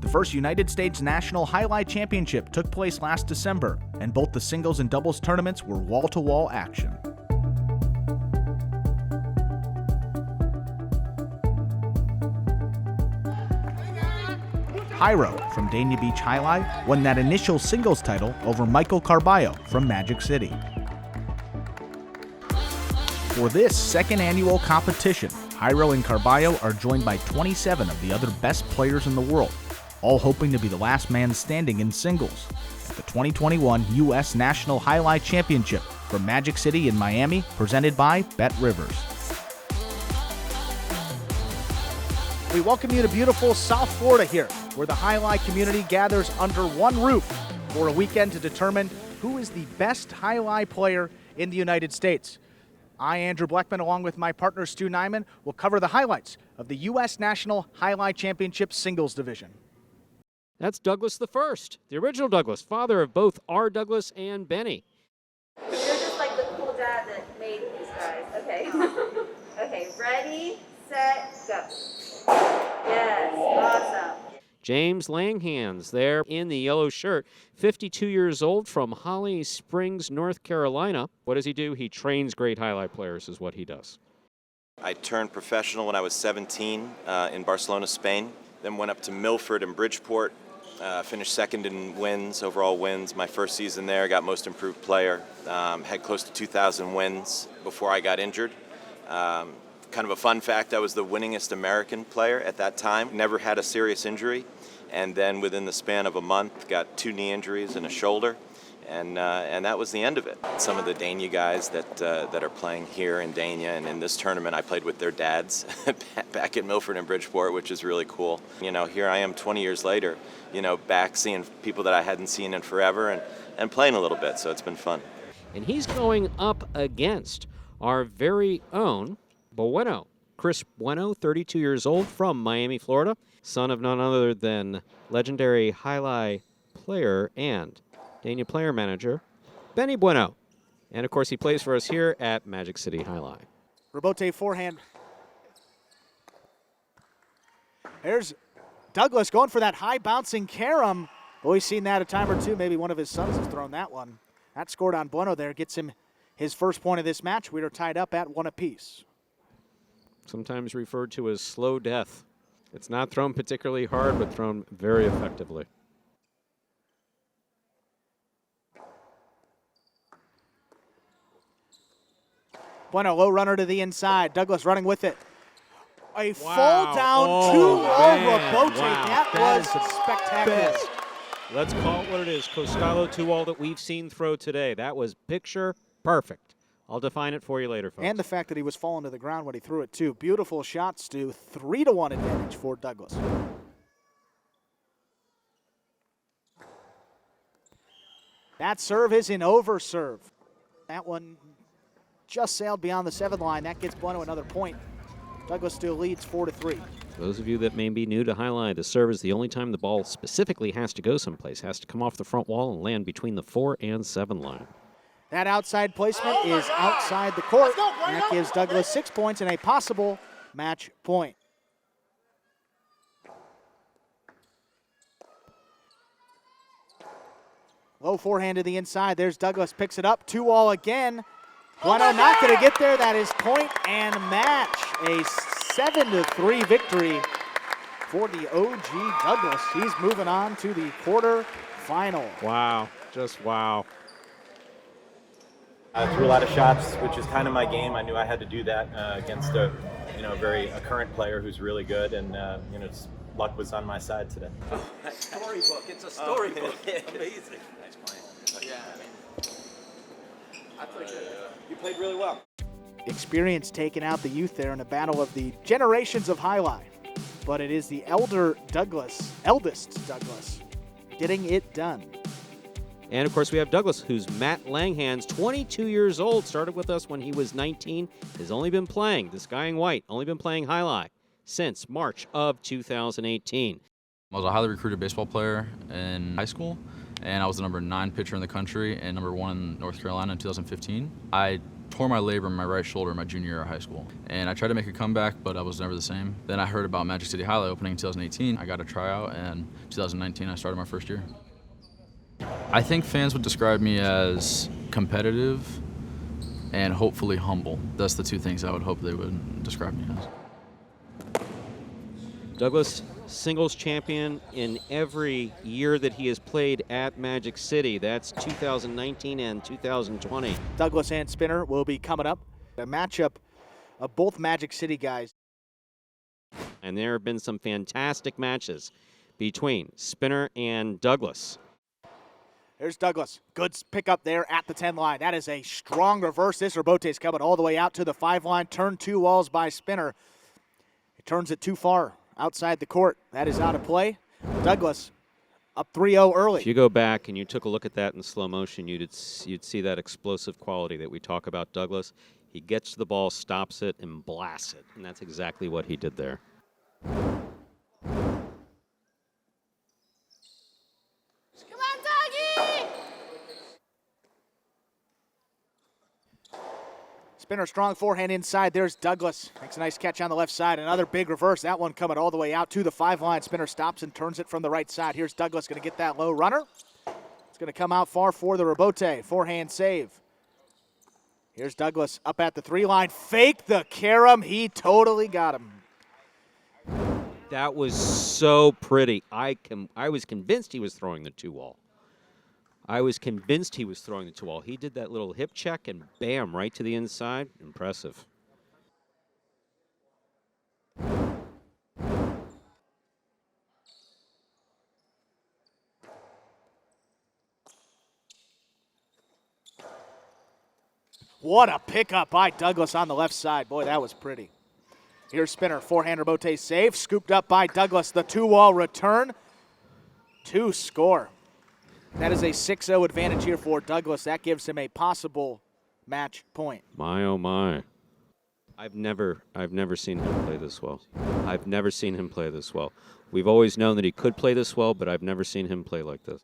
The first United States National Highlight Championship took place last December, and both the singles and doubles tournaments were wall-to-wall action. Jairo from Dania Beach Alai won that initial singles title over Michael Carbayo from Magic City. For this second annual competition, Jairo and Carbayo are joined by 27 of the other best players in the world, all hoping to be the last man standing in singles at the 2021 U.S. National Highlight Championship from Magic City in Miami, presented by Bet Rivers. We welcome you to beautiful South Florida here, where the highlight community gathers under one roof for a weekend to determine who is the best highlight player in the United States. I, Andrew Bleckman, along with my partner Stu Nyman, will cover the highlights of the U.S. National Highlight Championship Singles Division. That's Douglas the First, the original Douglas, father of both R. Douglas and Benny. You're just like the cool dad that made these guys. Okay. Okay, ready, set, go. Yes, awesome. James Langhands there in the yellow shirt, 52 years old from Holly Springs, North Carolina. What does he do? He trains great highlight players is what he does. I turned professional when I was 17 in Barcelona, Spain. Then went up to Milford and Bridgeport, finished second in wins, overall wins. My first season there, got most improved player. Had close to 2,000 wins before I got injured. Kind of a fun fact, I was the winningest American player at that time. Never had a serious injury, and then within the span of a month, got 2 knee injuries and a shoulder, and that was the end of it. Some of the Dania guys that are playing here in Dania and in this tournament, I played with their dads back at Milford and Bridgeport, which is really cool. You know, here I am 20 years later, you know, back seeing people that I hadn't seen in forever and playing a little bit, so it's been fun. And he's going up against our very own Bueno. Chris Bueno, 32 years old from Miami, Florida, son of none other than legendary highlight player and Dania player manager, Benny Bueno. And of course, he plays for us here at Magic City Jai Alai. Rebote forehand. There's Douglas going for that high bouncing carom. Always seen that a time or two. Maybe one of his sons has thrown that one. That scored on Bueno there. Gets him his first point of this match. We are tied up at 1 apiece. Sometimes referred to as slow death. It's not thrown particularly hard, but thrown very effectively. Bueno, low runner to the inside. Douglas running with it. A fall down 2-0 rebote. Wow. That was spectacular. Best. Let's call it what it is. Coscalo 2-all that we've seen throw today. That was picture perfect. I'll define it for you later, folks. And the fact that he was falling to the ground when he threw it, too. Beautiful shot, Stu. 3-1 advantage for Douglas. That serve is an over serve. That one just sailed beyond the 7 line. That gets Bueno another point. Douglas still leads 4-3. For those of you that may be new to highlight, the serve is the only time the ball specifically has to go someplace, has to come off the front wall and land between the 4 and 7 line. That outside placement is outside the court, and that gives Douglas 6 points and a possible match point. Low forehand to the inside. There's Douglas, picks it up. 2-all again. Bueno not going to get there. That is point and match. A 7-3 victory for the OG Douglas. He's moving on to the quarterfinal. Wow, just wow. I threw a lot of shots, which is kind of my game. I knew I had to do that against a current player who's really good, and luck was on my side today. Storybook. It's a storybook. Amazing. Nice playing. Yeah. I played good. You played really well. Experience taking out the youth there in a battle of the generations of highlight. But it is the eldest Douglas, getting it done. And of course we have Douglas, who's Matt Langhands, 22 years old, started with us when he was 19, has only been playing, this guy in white, only been playing highlight since March of 2018. I was a highly recruited baseball player in high school, and I was the number 9 pitcher in the country and number 1 in North Carolina in 2015. I tore my labrum in my right shoulder my junior year of high school. And I tried to make a comeback, but I was never the same. Then I heard about Magic City Jai Alai opening in 2018. I got a tryout, and 2019 I started my first year. I think fans would describe me as competitive and hopefully humble. That's the two things I would hope they would describe me as. Douglas, singles champion in every year that he has played at Magic City. That's 2019 and 2020. Douglas and Spinner will be coming up. A matchup of both Magic City guys. And there have been some fantastic matches between Spinner and Douglas. There's Douglas. Good pickup there at the 10 line. That is a strong reverse. This Robote's coming all the way out to the 5 line. Turned 2 walls by Spinner. It turns it too far outside the court. That is out of play. Douglas up 3-0 early. If you go back and you took a look at that in slow motion, you'd see that explosive quality that we talk about Douglas. He gets to the ball, stops it, and blasts it. And that's exactly what he did there. Spinner, strong forehand inside. There's Douglas. Makes a nice catch on the left side. Another big reverse. That one coming all the way out to the 5 line. Spinner stops and turns it from the right side. Here's Douglas going to get that low runner. It's going to come out far for the Robote. Forehand save. Here's Douglas up at the 3 line. Fake the carom. He totally got him. That was so pretty. I was convinced he was throwing the 2-wall. I was convinced he was throwing the 2-wall. He did that little hip check and bam, right to the inside. Impressive. What a pickup by Douglas on the left side. Boy, that was pretty. Here's Spinner. Forehand Robote save. Scooped up by Douglas. The 2-wall return to score. That is a 6-0 advantage here for Douglas. That gives him a possible match point. My, oh my. I've never seen him play this well. I've never seen him play this well. We've always known that he could play this well, but I've never seen him play like this.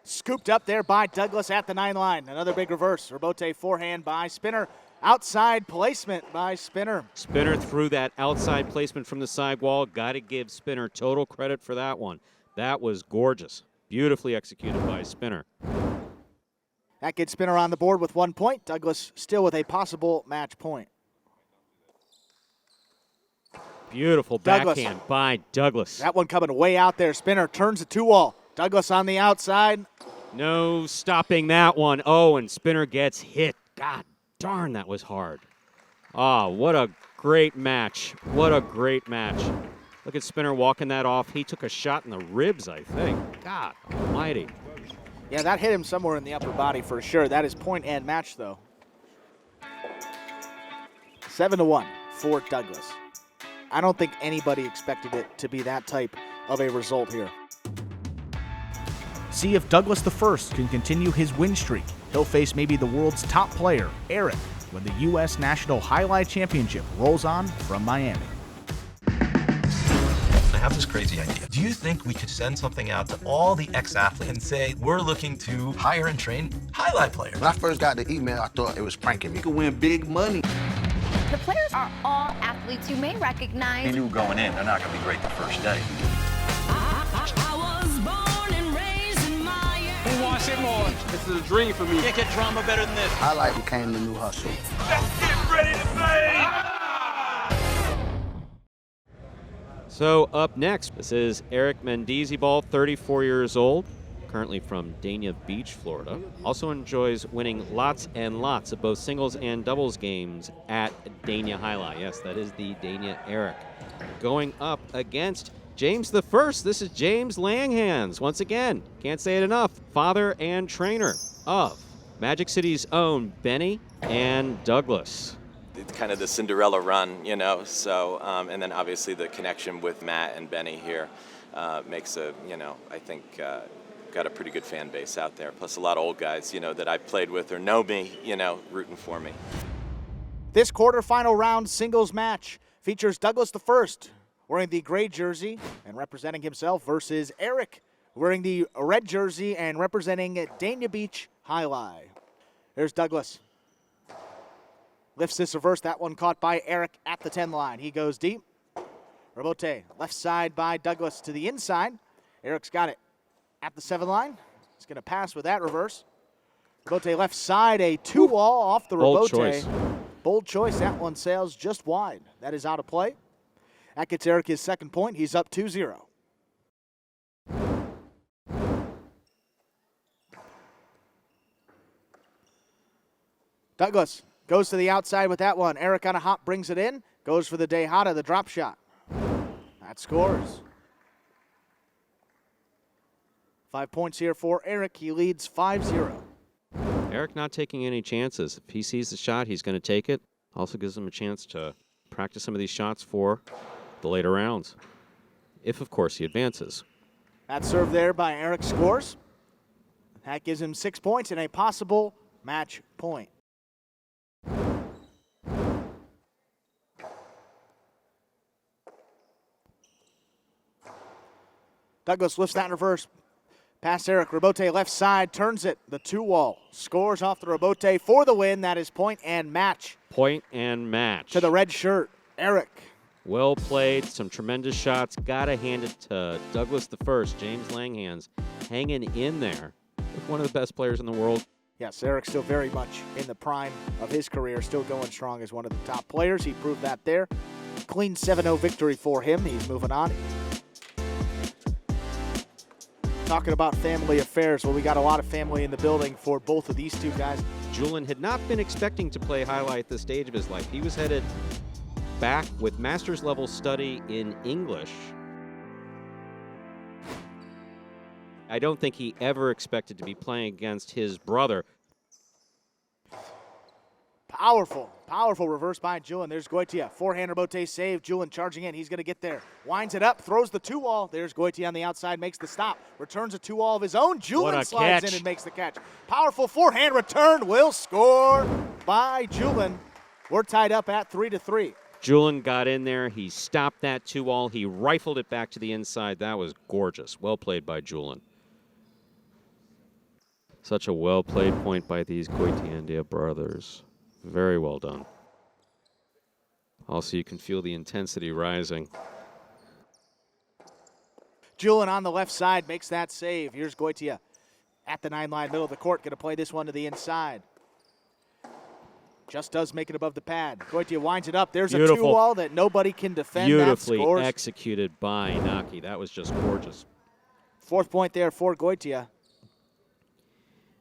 Scooped up there by Douglas at the 9 line. Another big reverse. Robote forehand by Spinner. Outside placement by Spinner. Spinner threw that outside placement from the side wall. Got to give Spinner total credit for that one. That was gorgeous. Beautifully executed by Spinner. That gets Spinner on the board with 1 point. Douglas still with a possible match point. Beautiful Douglas. backhand by Douglas. That one coming way out there. Spinner turns the 2-wall. Douglas on the outside. No stopping that one. Oh, and Spinner gets hit. God darn, that was hard. Ah, what a great match. What a great match. Look at Spinner walking that off. He took a shot in the ribs, I think. God almighty. Yeah, that hit him somewhere in the upper body for sure. That is point and match, though. 7-1 for Douglas. I don't think anybody expected it to be that type of a result here. See if Douglas I can continue his win streak. He'll face maybe the world's top player, Eric, when the U.S. National Highlight Championship rolls on from Miami. I have this crazy idea. Do you think we could send something out to all the ex-athletes and say, we're looking to hire and train highlight players? When I first got the email, I thought it was pranking me. You could win big money. The players are all athletes you may recognize. They knew going in, they're not going to be great the first day. Who wants it more? This is a dream for me. You can't get drama better than this. Highlight became the new hustle. Let's get ready to play! So up next, this is Eric Mendizabal, 34 years old, currently from Dania Beach, Florida. Also enjoys winning lots and lots of both singles and doubles games at Dania Jai Alai. Yes, that is the Dania Eric. Going up against James the First. This is James Langhans. Once again, can't say it enough, father and trainer of Magic City's own Benny and Douglas. It's kind of the Cinderella run, you know, so, and then obviously the connection with Matt and Benny here makes a, you know, I think got a pretty good fan base out there. Plus a lot of old guys, you know, that I've played with or know me, you know, rooting for me. This quarterfinal round singles match features Douglas I wearing the gray jersey and representing himself versus Eric wearing the red jersey and representing Dania Beach Jai Alai. There's Douglas. Lifts this reverse. That one caught by Eric at the 10 line. He goes deep. Robote, left side by Douglas to the inside. Eric's got it at the 7 line. He's going to pass with that reverse. Robote left side, a 2-wall off the Bold Robote. choice. Bold choice. That one sails just wide. That is out of play. That gets Eric his second point. He's up 2-0. Douglas goes to the outside with that one. Eric on a hop brings it in. Goes for the Dejada, the drop shot. That scores. 5 points here for Eric. He leads 5-0. Eric not taking any chances. If he sees the shot, he's going to take it. Also gives him a chance to practice some of these shots for the later rounds. If, of course, he advances. That serve there by Eric scores. That gives him 6 points and a possible match point. Douglas lifts that in reverse. Pass Eric. Robote left side, turns it. The 2-wall. Scores off the Robote for the win. That is point and match. Point and match. To the red shirt, Eric. Well played. Some tremendous shots. Got to hand it to Douglas the first. James Langhans hanging in there with one of the best players in the world. Yes, Eric's still very much in the prime of his career. Still going strong as one of the top players. He proved that there. Clean 7-0 victory for him. He's moving on. Talking about family affairs, well, we got a lot of family in the building for both of these two guys. Julian had not been expecting to play highlight at this stage of his life. He was headed back with master's level study in English. I don't think he ever expected to be playing against his brother. Powerful reverse by Julian. There's Goitia. Forehand Robote save. Julian charging in. He's going to get there. Winds it up. Throws the 2-wall. There's Goitia on the outside. Makes the stop. Returns a 2-wall of his own. Julian slides in and makes the catch. Powerful forehand return. Will score by Julian. We're tied up at 3-3. Julian got in there. He stopped that 2-wall. He rifled it back to the inside. That was gorgeous. Well played by Julian. Such a well-played point by these Goitia brothers. Very well done. Also, you can feel the intensity rising. Julian on the left side makes that save. Here's Goitia at the 9-line, middle of the court. Going to play this one to the inside. Just does make it above the pad. Goitia winds it up. There's Beautiful. A 2-wall that nobody can defend. Beautifully that executed by Naki. That was just gorgeous. 4th point there for Goitia.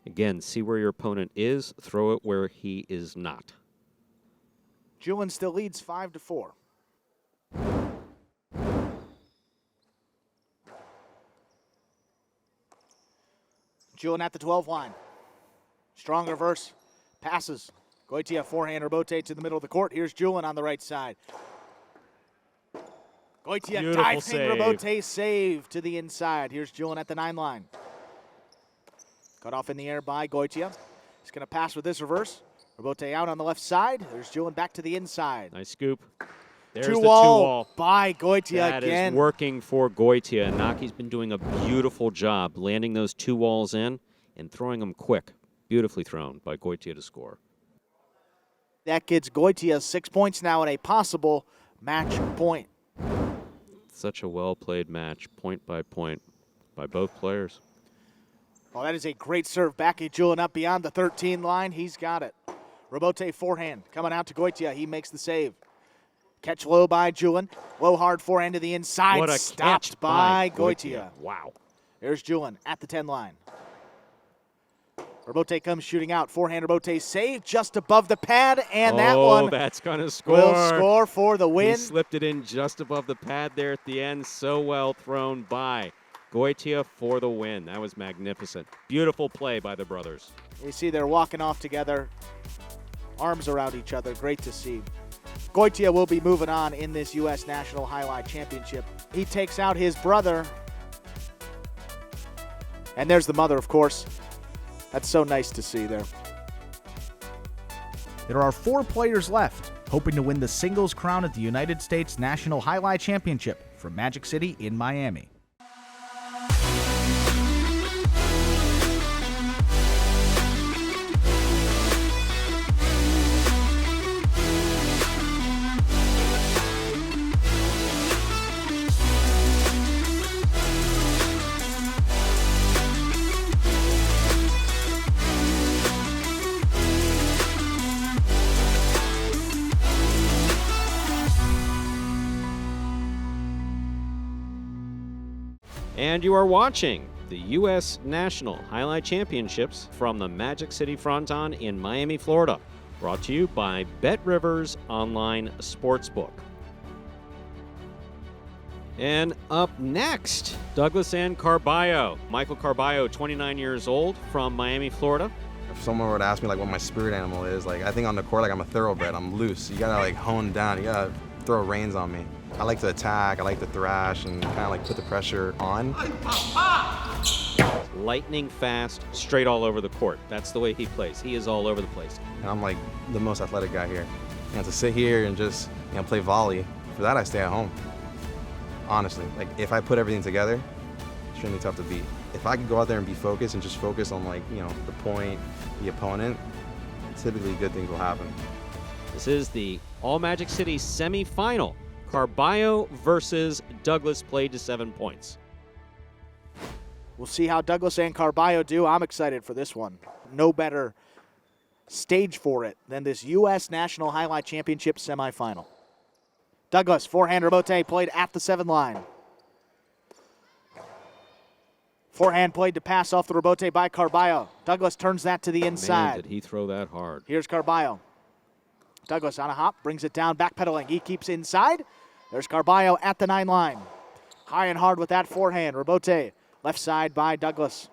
Again, see where your opponent is, throw it where he is not. Julian still leads 5-4. Julian at the 12 line. Strong reverse. Passes. Goitia forehand Robote to the middle of the court. Here's Julian on the right side. Goitia diving Robote save to the inside. Here's Julian at the 9 line. Cut off in the air by Goitia. He's going to pass with this reverse. Robote out on the left side. There's Julian back to the inside. Nice scoop. There's the 2-wall 2-wall. by Goitia That again. is working for Goitia. Naki's been doing a beautiful job landing those 2 walls in and throwing them quick. Beautifully thrown by Goitia to score. That gets Goitia 6 points now and a possible match point. Such a well-played match, point by both players. Oh, that is a great serve back at Julian up beyond the 13 line. He's got it. Robote forehand coming out to Goitia. He makes the save. Catch low by Julian. Low hard forehand to the inside. What a Stopped catch by Goitia. Goitia. Wow. There's Julian at the 10 line. Robote comes shooting out. Forehand Robote save just above the pad, and that one that's going to score. will score for the win. He slipped it in just above the pad there at the end. So well thrown by Goitia for the win. That was magnificent. Beautiful play by the brothers. You see they're walking off together, arms around each other. Great to see. Goitia will be moving on in this U.S. National Highlight Championship. He takes out his brother. And there's the mother, of course. That's so nice to see there. There are 4 players left, hoping to win the singles crown at the United States National Highlight Championship from Magic City in Miami. And you are watching the U.S. National Highlight Championships from the Magic City Fronton in Miami, Florida. Brought to you by Bet Rivers Online Sportsbook. And up next, Douglas and Carbayo. Michael Carbayo, 29 years old, from Miami, Florida. If someone were to ask me like what my spirit animal is, like I think on the court like I'm a thoroughbred. I'm loose. You gotta like hone down. You gotta throw reins on me. I like to attack. I like to thrash and kind of like put the pressure on. Lightning fast, straight all over the court. That's the way he plays. He is all over the place. And I'm like the most athletic guy here. And to sit here and just play volley, for that I stay at home. Honestly, like if I put everything together, it's extremely tough to beat. If I could go out there and be focused and just focus on like, the point, the opponent, typically good things will happen. This is the All Magic City semifinal. Carbayo versus Douglas, played to 7 points. We'll see how Douglas and Carbayo do. I'm excited for this one. No better stage for it than this U.S. National Highlight Championship semifinal. Douglas, forehand rebote played at the 7 line. Forehand played to pass off the rebote by Carbayo. Douglas turns that to the inside. Man, did he throw that hard. Here's Carbayo. Douglas on a hop, brings it down, backpedaling. He keeps inside. There's Carbayo at the 9 line. High and hard with that forehand. Rebote, left side by Douglas.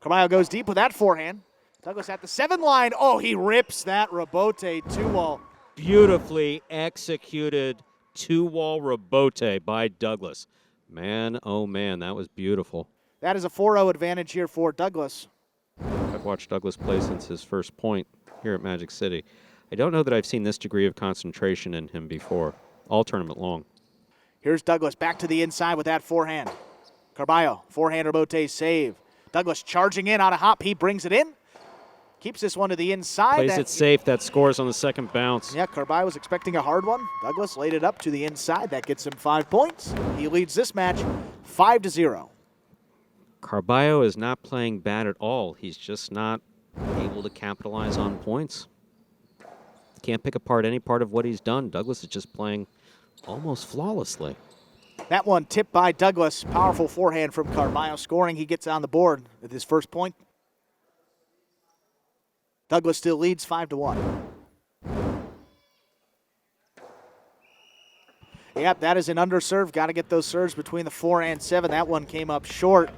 Carbayo goes deep with that forehand. Douglas at the 7 line. Oh, he rips that rebote 2-wall. Beautifully executed 2-wall rebote by Douglas. Man, oh man, that was beautiful. That is a 4-0 advantage here for Douglas. I've watched Douglas play since his first point here at Magic City. I don't know that I've seen this degree of concentration in him before, all tournament long. Here's Douglas back to the inside with that forehand. Carbayo, forehand rebote save. Douglas charging in on a hop. He brings it in. Keeps this one to the inside. Plays it safe. That scores on the second bounce. Yeah, Carbayo was expecting a hard one. Douglas laid it up to the inside. That gets him 5 points. He leads this match 5-0. Carbayo is not playing bad at all. He's just not able to capitalize on points. Can't pick apart any part of what he's done. Douglas is just playing almost flawlessly. That one tipped by Douglas. Powerful forehand from Carbayo. Scoring, he gets on the board with his first point. Douglas still leads 5-1. Yep, that is an underserve. Got to get those serves between the 4 and 7. That one came up short.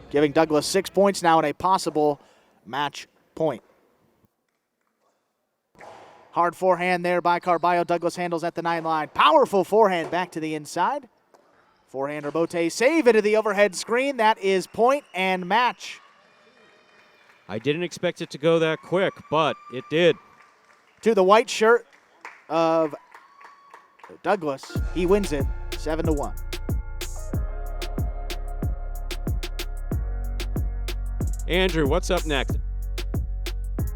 Giving Douglas 6 points now and a possible match point. Hard forehand there by Carbayo. Douglas handles at the 9 line. Powerful forehand back to the inside. Forehand rebote save into the overhead screen. That is point and match. I didn't expect it to go that quick, but it did. To the white shirt of Douglas. He wins it 7-1. Andrew, what's up next?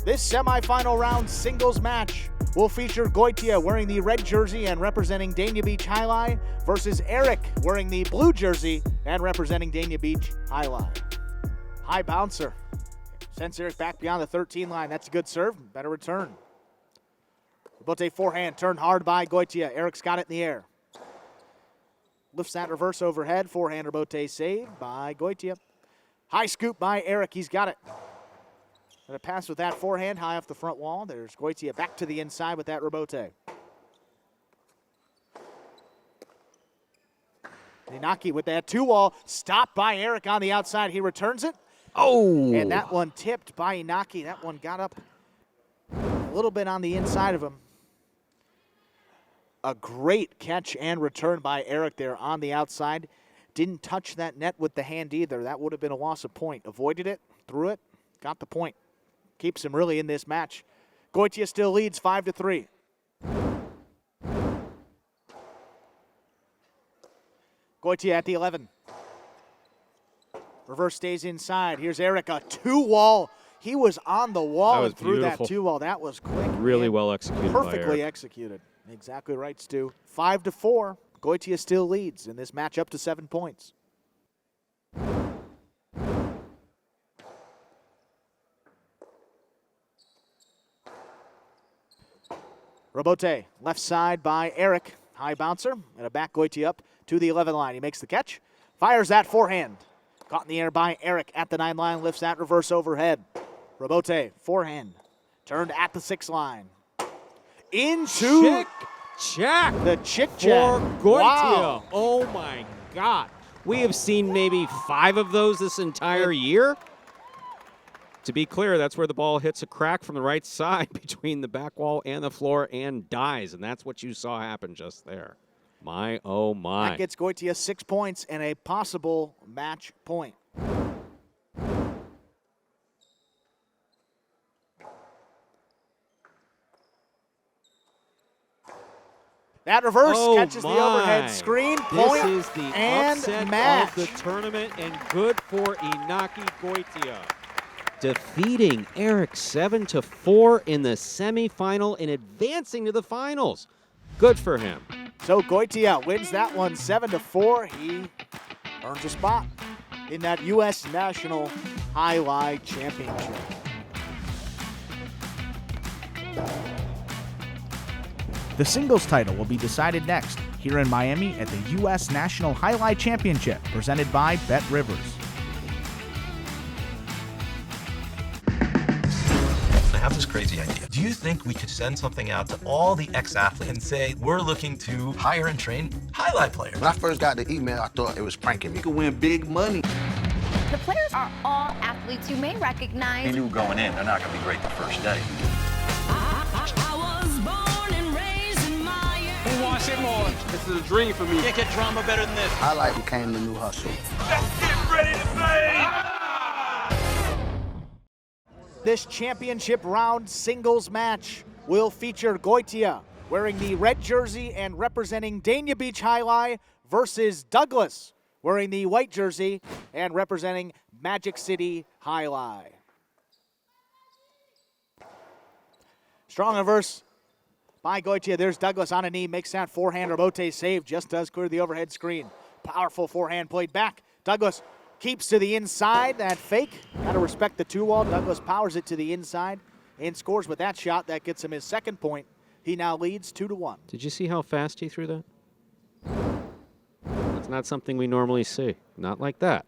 This semifinal round singles match will feature Goitia wearing the red jersey and representing Dania Beach Alai versus Eric wearing the blue jersey and representing Dania Beach Alai. High bouncer. Sends Eric back beyond the 13 line. That's a good serve. Better return. Rebote forehand turned hard by Goitia. Eric's got it in the air. Lifts that reverse overhead. Forehand rebote saved by Goitia. High scoop by Eric. He's got it. And a pass with that forehand high off the front wall. There's Goitia back to the inside with that rebote. Inaki with that 2-wall. Stopped by Eric on the outside. He returns it. Oh! And that one tipped by Inaki. That one got up a little bit on the inside of him. A great catch and return by Eric there on the outside. Didn't touch that net with the hand either. That would have been a loss of point. Avoided it, threw it, got the point. Keeps him really in this match. Goitia still leads 5-3. Goitia at the 11. Reverse stays inside. Here's Eric, a 2-wall. He was on the wall and threw that 2-wall. That was quick. Really well executed by Eric. Perfectly executed. Exactly right, Stu. 5-4. Goitia still leads in this match up to 7 points. Robote, left side by Eric. High bouncer and a back Goitia up to the 11 line. He makes the catch, fires that forehand. Caught in the air by Eric at the 9 line, lifts that reverse overhead. Robote, forehand, turned at the 6 line. Into Check the chick for check. Goitia. Wow. Oh my God. We have seen maybe 5 of those this entire year. To be clear, that's where the ball hits a crack from the right side between the back wall and the floor and dies, and that's what you saw happen just there. My, oh my. That gets Goitia 6 points and a possible match point. That reverse catches the overhead screen, point, this is the and upset match. of the tournament, and good for Inaki Goitia. Defeating Eric 7-4 in the semifinal and advancing to the finals. Good for him. So Goitia wins that one 7-4. He earns a spot in that U.S. National Highlight Championship. The singles title will be decided next here in Miami at the U.S. National Highlight Championship, presented by Bet Rivers. I have this crazy idea. Do you think we could send something out to all the ex-athletes and say, we're looking to hire and train highlight players? When I first got the email, I thought it was pranking me. You could win big money. The players are all athletes you may recognize. They knew going in, they're not going to be great the first day. Who wants it more? This is a dream for me. Can't get drama better than this. Highlight became the new hustle. Let's get ready to play! This championship round singles match will feature Goitia wearing the red jersey and representing Dania Beach Highlight versus Douglas wearing the white jersey and representing Magic City Highlight. Strong reverse by Goitia. There's Douglas on a knee, makes that forehand Robote save, just does clear the overhead screen. Powerful forehand played back. Douglas keeps to the inside, that fake. Got to respect the 2-wall. Douglas powers it to the inside and scores with that shot. That gets him his 2nd point. He now leads 2-1. Did you see how fast he threw that? That's not something we normally see. Not like that.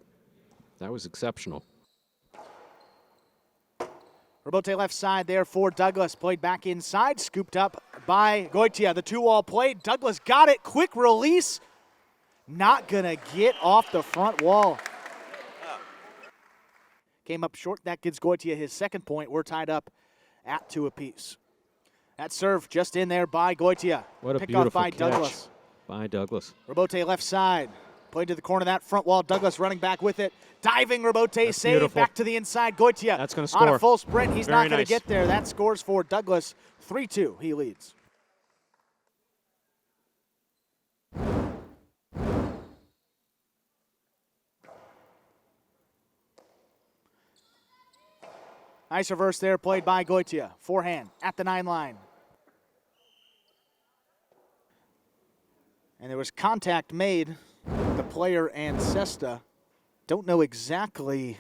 That was exceptional. Robote left side there for Douglas. Played back inside, scooped up by Goitia. The 2-wall play. Douglas got it. Quick release. Not going to get off the front wall. Came up short. That gives Goitia his 2nd point. We're tied up at 2 apiece. That serve just in there by Goitia. What a Pick beautiful off by catch Douglas. by Douglas. Robote left side. Played to the corner of that front wall. Douglas running back with it. Diving Robote save. Beautiful. Back to the inside. Goitia That's going to on score. a full sprint. He's Very not going nice. to get there. That scores for Douglas. 3-2. He leads. Nice reverse there played by Goitia. Forehand at the 9 line. And there was contact made. The player and Cesta don't know exactly.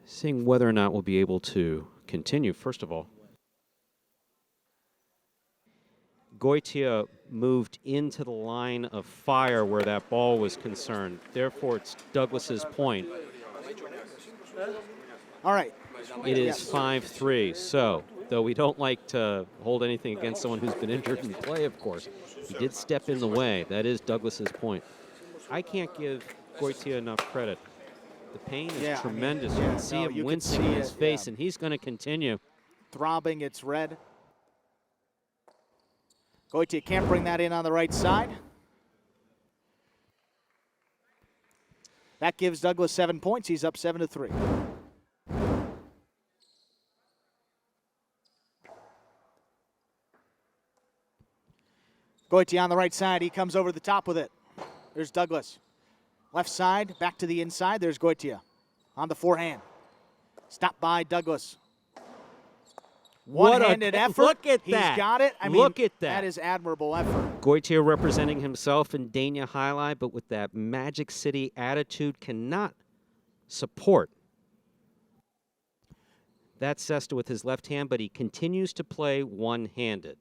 Seeing whether or not we'll be able to continue, first of all. Goitia moved into the line of fire where that ball was concerned. Therefore, it's Douglas's point. All right. It is 5-3. So, though we don't like to hold anything against someone who's been injured in play, of course, he did step in the way. That is Douglas's point. I can't give Goitia enough credit. The pain is tremendous. You can see him wincing in his face, and he's going to continue. Throbbing, it's red. Goitia can't bring that in on the right side. That gives Douglas 7 points. He's up 7-3. Goitia on the right side. He comes over the top with it. There's Douglas. Left side, back to the inside. There's Goitia on the forehand. Stopped by Douglas. One-handed effort. Look at He's that. got it. I mean, Look at that. That is admirable effort. Goitia representing himself in Dania Highlight, but with that Magic City attitude, cannot support. that cesta with his left hand, but he continues to play one-handed.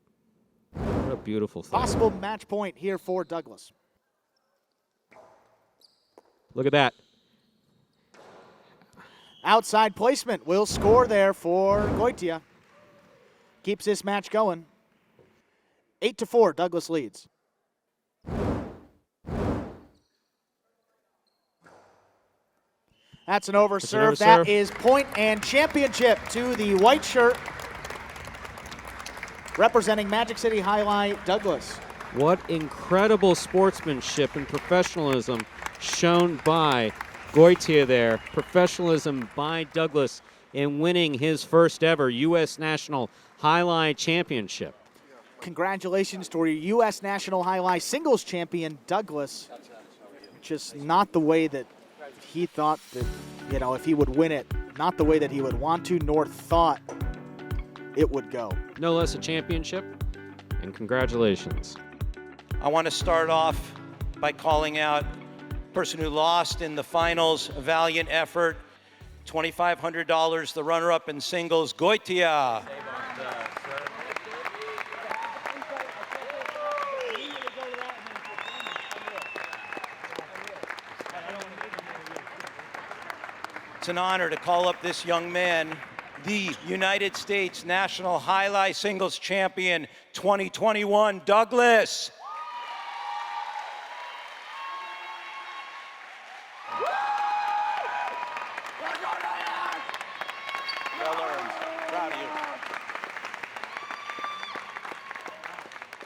What a beautiful thing. Possible match point here for Douglas. Look at that. Outside placement will score there for Goitia. Keeps this match going. 8-4, Douglas leads. That's an over serve. That is point and championship to the white shirt. Representing Magic City Jai Alai, Douglas. What incredible sportsmanship and professionalism shown by Goitia there. Professionalism by Douglas in winning his first ever U.S. National Jai Alai Championship. Congratulations to your U.S. National Jai Alai singles champion, Douglas. Just not the way that he thought that, you know, if he would win it, not the way that he would want to, nor thought it would go. No less a championship, and congratulations. I want to start off by calling out the person who lost in the finals, a valiant effort, $2,500, the runner-up in singles, Goitia. It's an honor to call up this young man, the United States National Jai Alai Singles Champion 2021, Douglas.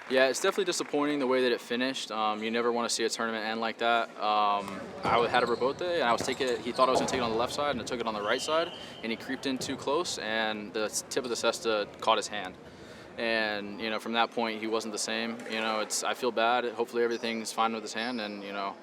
Yeah, it's definitely disappointing the way that it finished. You never want to see a tournament end like that. I had a rebote, and I was taking it. He thought I was going to take it on the left side, and I took it on the right side, and he creeped in too close, and the tip of the cesta caught his hand. And you know, from that point, he wasn't the same. You know, I feel bad. Hopefully, everything's fine with his hand, and you know,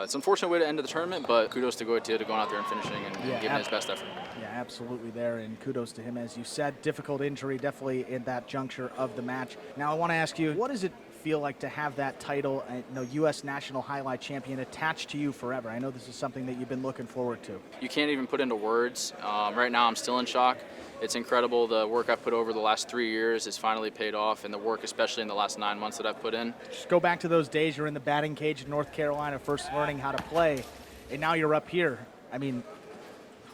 it's an unfortunate way to end the tournament. But kudos to Goethe to going out there and finishing and giving his best effort. Yeah, absolutely there, and kudos to him. As you said, difficult injury definitely in that juncture of the match. Now I want to ask you, what does it feel like to have that title, U.S. National Jai Alai Champion, attached to you forever? I know this is something that you've been looking forward to. You can't even put into words. Right now I'm still in shock. It's incredible. The work I've put over the last 3 years has finally paid off, and the work especially in the last 9 months that I've put in. Just go back to those days you're in the batting cage in North Carolina, first learning how to play, and now you're up here. I mean,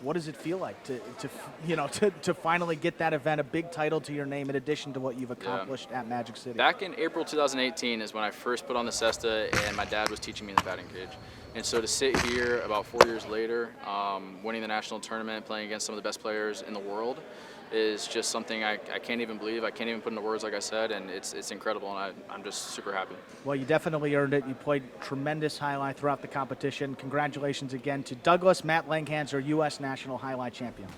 what does it feel like to finally get that event, a big title to your name, in addition to what you've accomplished at Magic City? Back in April 2018 is when I first put on the cesta, and my dad was teaching me in the batting cage. And so to sit here about 4 years later, winning the national tournament, playing against some of the best players in the world, is just something I can't even believe. I can't even put into words, like I said, and it's incredible, and I'm just super happy. Well, you definitely earned it. You played tremendous Jai Alai throughout the competition. Congratulations again to Douglas. Matt Langhanser, U.S. National Jai Alai Champion.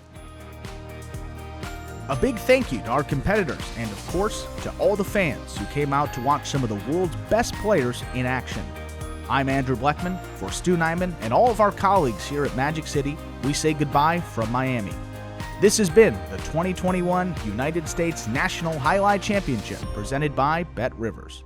A big thank you to our competitors and, of course, to all the fans who came out to watch some of the world's best players in action. I'm Andrew Bleckman. For Stu Nyman and all of our colleagues here at Magic City, we say goodbye from Miami. This has been the 2021 United States National Jai Alai Championship presented by Bet Rivers.